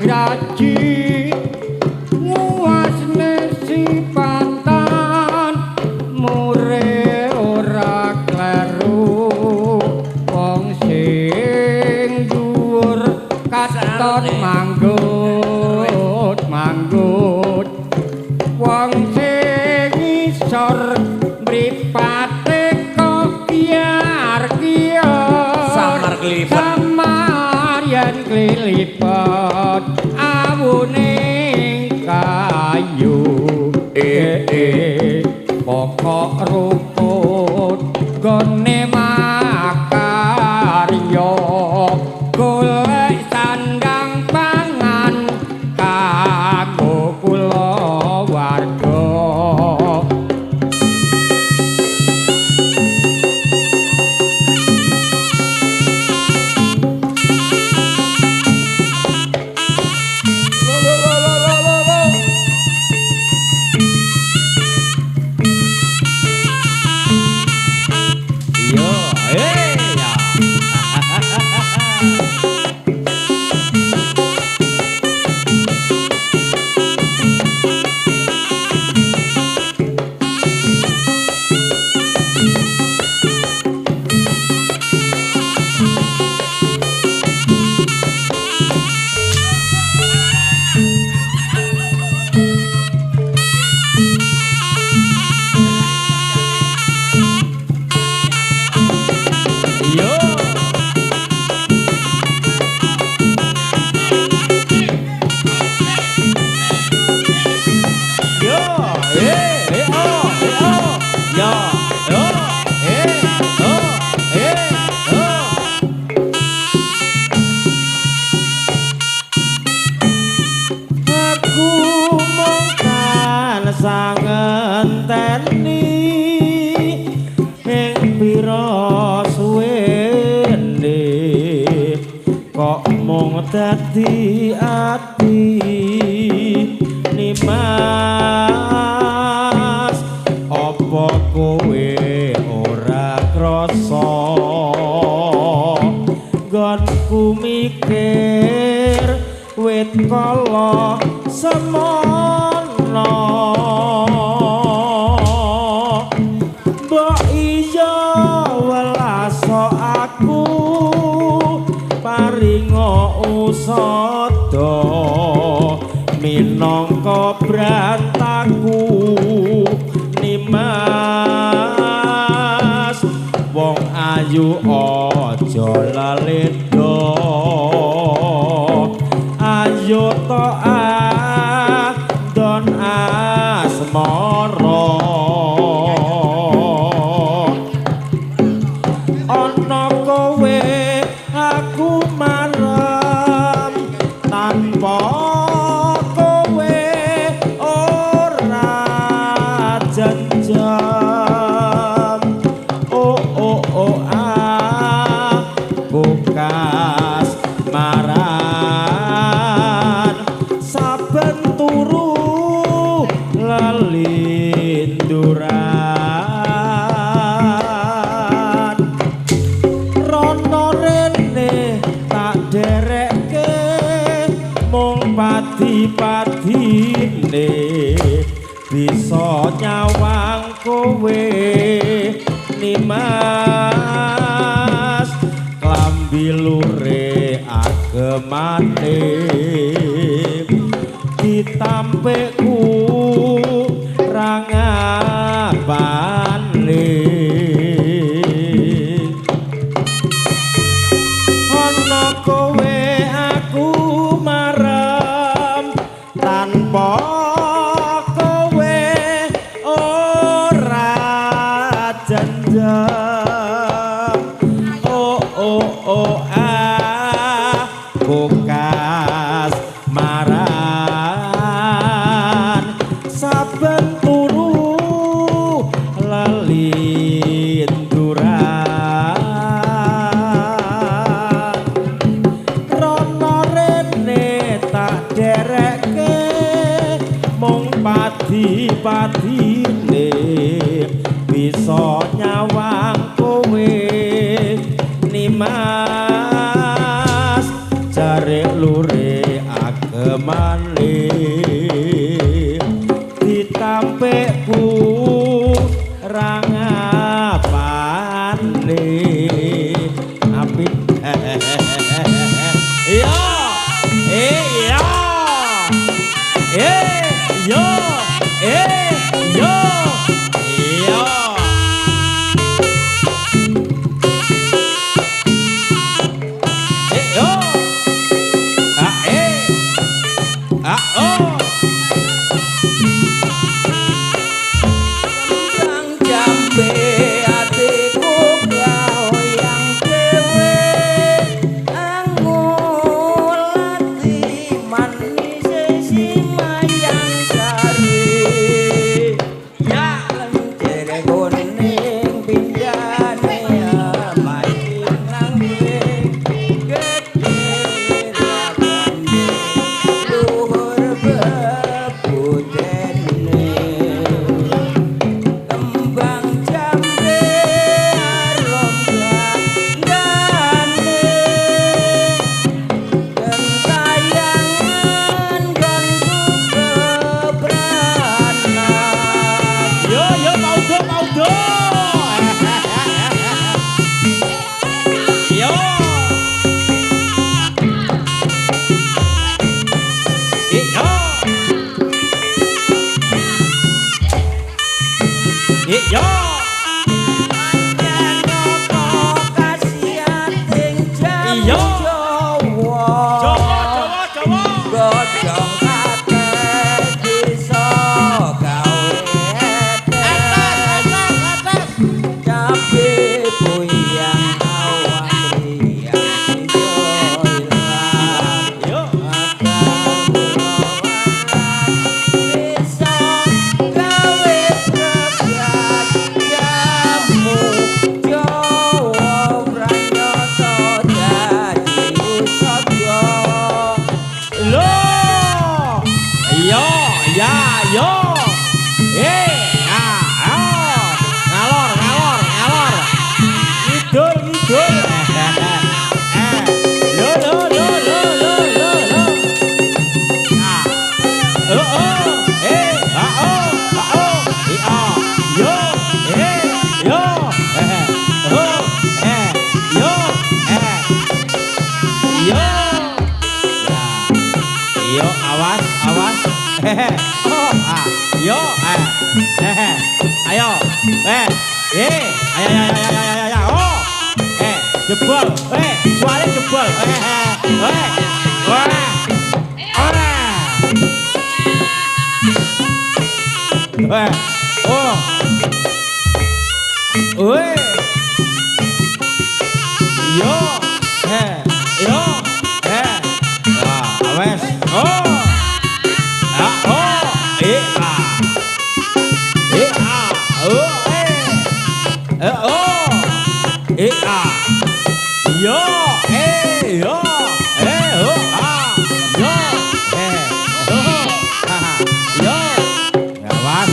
anggraji nguasne sipatan mure ora kleru wong sing dhuwur katon manggut manggut wong sing isor mripate kok biar kiyo samar klipet samar yen klipet awune kayu pokok ruput gone makarya golek sandang pangan kanggo kula warga dadi ati nimas apa kowe ora krasa nggonku mikir wit kala semono mbok iya welas aku paringa usada minangka brantaku nimas wong ayu aja laleda ayo taat don asmara ana kowe aku marem tanpa kowe ora janjam bukas maran saben turu lelinduran rono rene tak derekke mung padi-padine bisa nyawang kowe nimas klambi lure agemane ditampekku rangapane ana kowe aku marem tanpa kowe ora janjam bukas maran saben turu lelinduran rono rene tak derekke mung padi-padine bisa nyawang kowe nimas jare lure malih ditampekku rangapane apik yo yo yo yo yo yo oh Kembang jambe atiku goyang dhewe angulati manis simayang sari ya lencere kuning pindane mancing nangge gede rabane luhur bebudene kembang jambe arom dandane gentayangan ganggu kebranan yo mau do yo yo Panjenengan kasihating Iya. Jawa Jawa godhong kates bisa gawe etes cabe buyang awan riyang joilan yo bisa gawe prebyat jamu Jawa pranyata dadi usada lo yo ya yo ngalor ngidul lo yo awas yo ayo ayo oh jebol suara jebol oh yo yo awes oh yo yo yo awas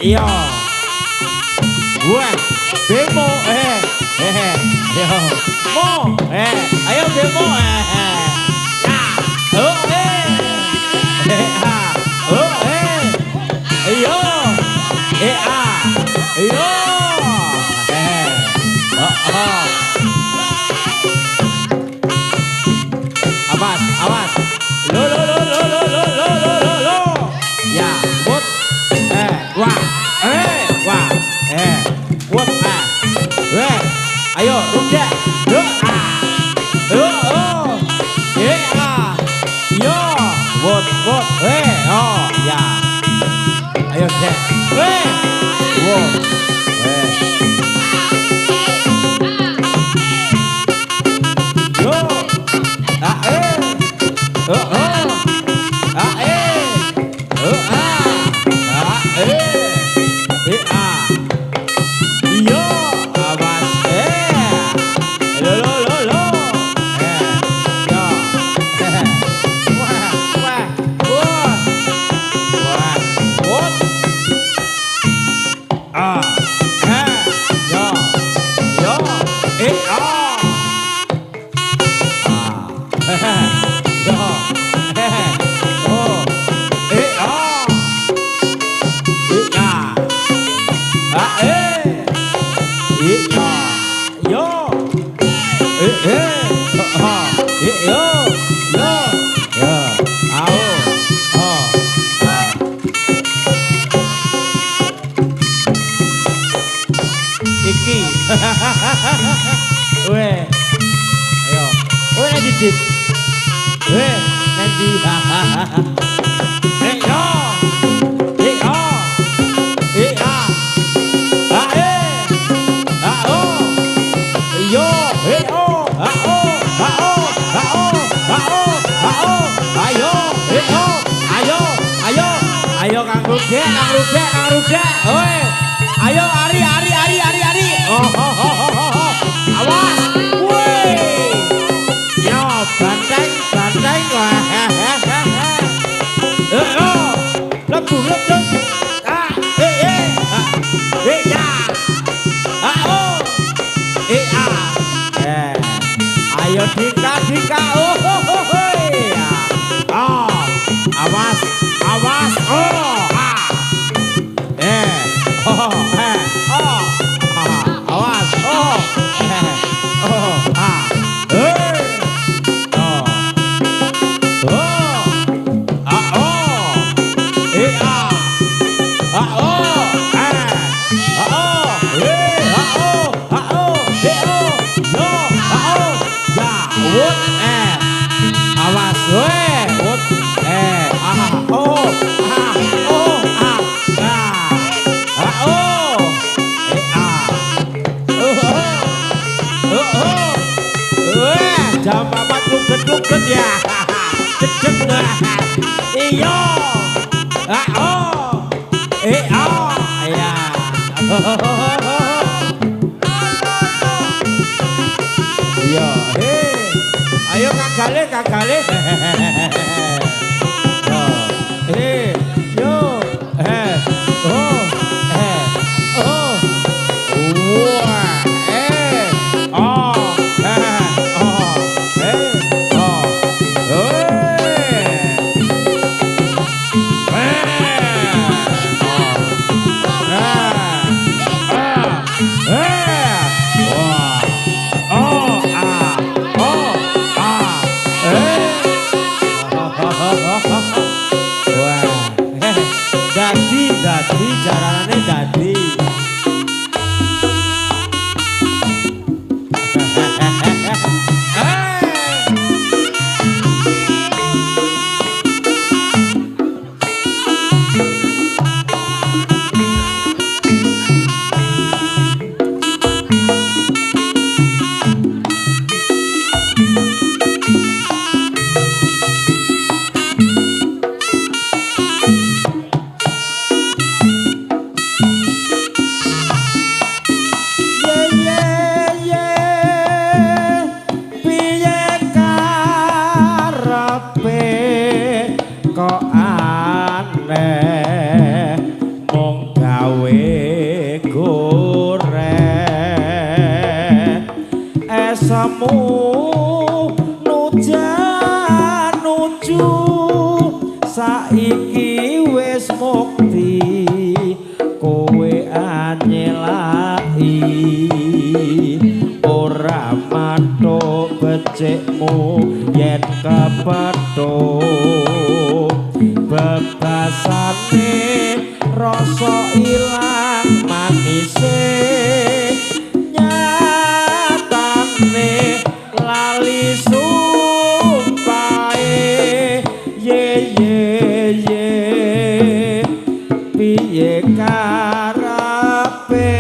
Yo, buat demo yo, mo ayo demo yo, yo, awas, lo, ya, buat, wah, buat, ayo, rujak, yo, yo, buat, oh, ya, ayo, wow, yo, yo, awas, lo, yo, wah, Weh. Ayo. Weh nanti dit. Weh nanti. Eh yo. Eh yo. Eh ah. Ah eh. Ah oh. Yo. Eh oh. Ah oh. Ah oh. Ah oh. Ah oh. Ah oh. Ayo. Eh oh. Ayo. Ayo. Ayo Kang Rudek, Kang Rudek, Kang Rudek. Weh. Ayo Ari, Ari, Ari, Ari, Ari. Oh, oh, oh, oh, oh. Awas. Wih. Yo, banteng, banteng. Oh. Lebu, lebu. Ah, ya. Ah, oh. Ah. Ayo Dika, Dika. Oh, oh, oh, oh. Oh. Awas, awas. Oh. Ah. Oh, oh, awas, oh, oh, ah, oh, oh, ah, oh, ah, oh, wut, awas, wut, oh, jam 4 luget-luget ya. Cedek dah. Iyo. Ah oh. Oh. Ya. Iya. Ayo Kagale, Kagale. Yo. Oh. Oh. Wah. Dadi jaranane dadi. Kok aneh mung gawe goreng esemu nujan nuju saiki wis mukti kowe anyelaki ora mathuk becikmu yen kepethuk bebasane rasa ilang manise nyatane lali sumpahe ye ye ye piye karepe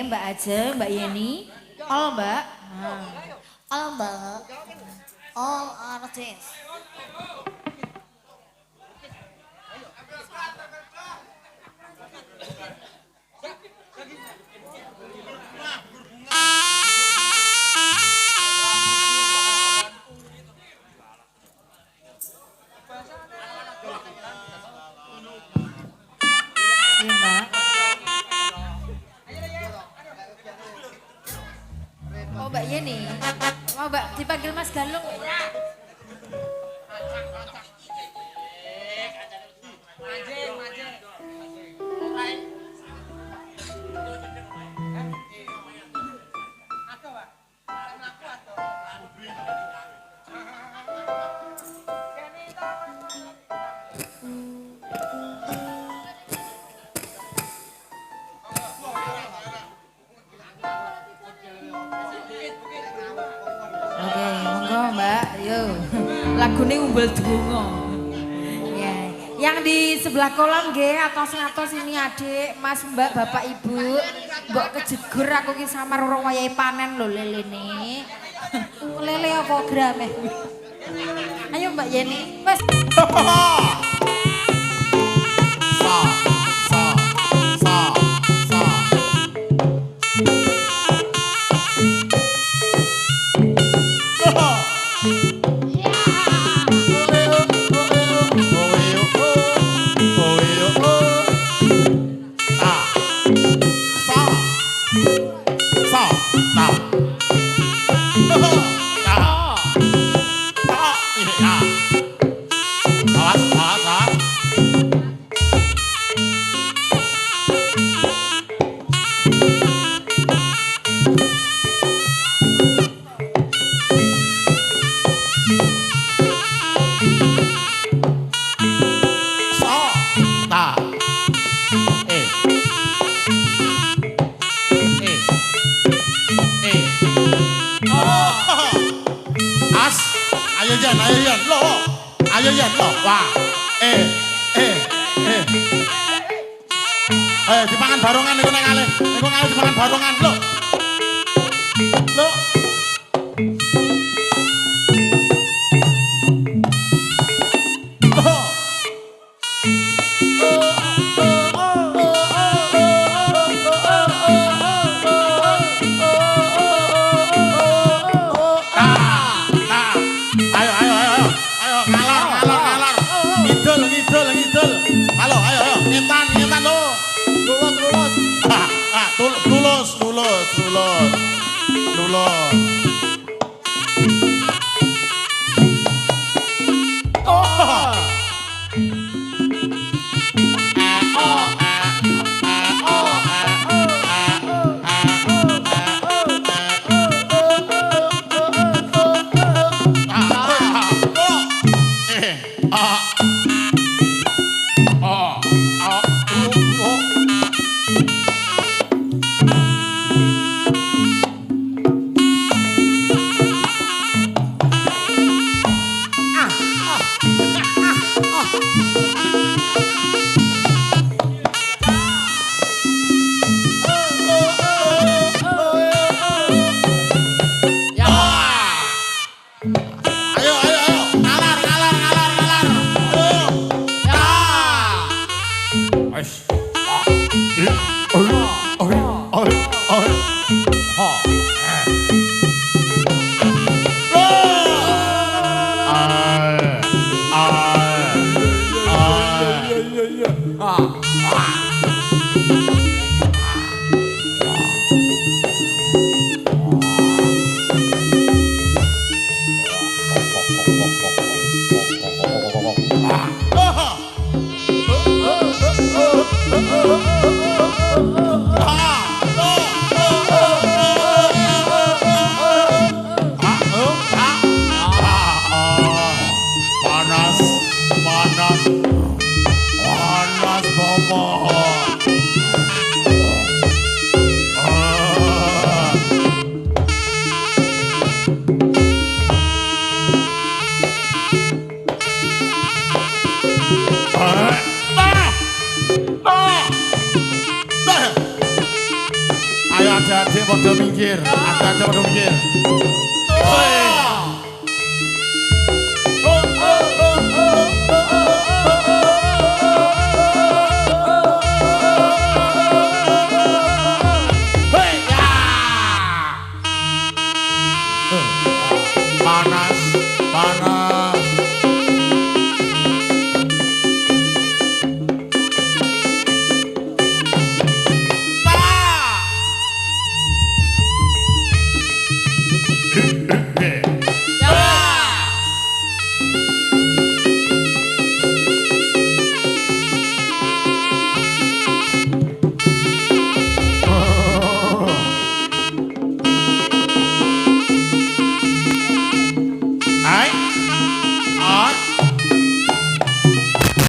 Mbak Ajeng, Mbak Yeni. Oh, Mbak. Halo Mbak. All artists. Iya, Mbak. Oh, Mbak Yeni. Oh, Mbak dipanggil Mas Galung. Oke, monggo Mbak. Yo. Lagune umbel donga. Ya. Yang di sebelah kolong nggih atos-atos ini Adik, Mas, Mbak, Bapak, Ibu. Mbok kejegur aku ki samar urung wayahe panen lho lelene. Lele apa grame? Ayo Mbak Yeni. Wes. Ayo Yan lo, wah, dipangan barongan niku nek kalih dipangan barongan lo. Lo. Lulus. Pada minggir, ada pada minggir.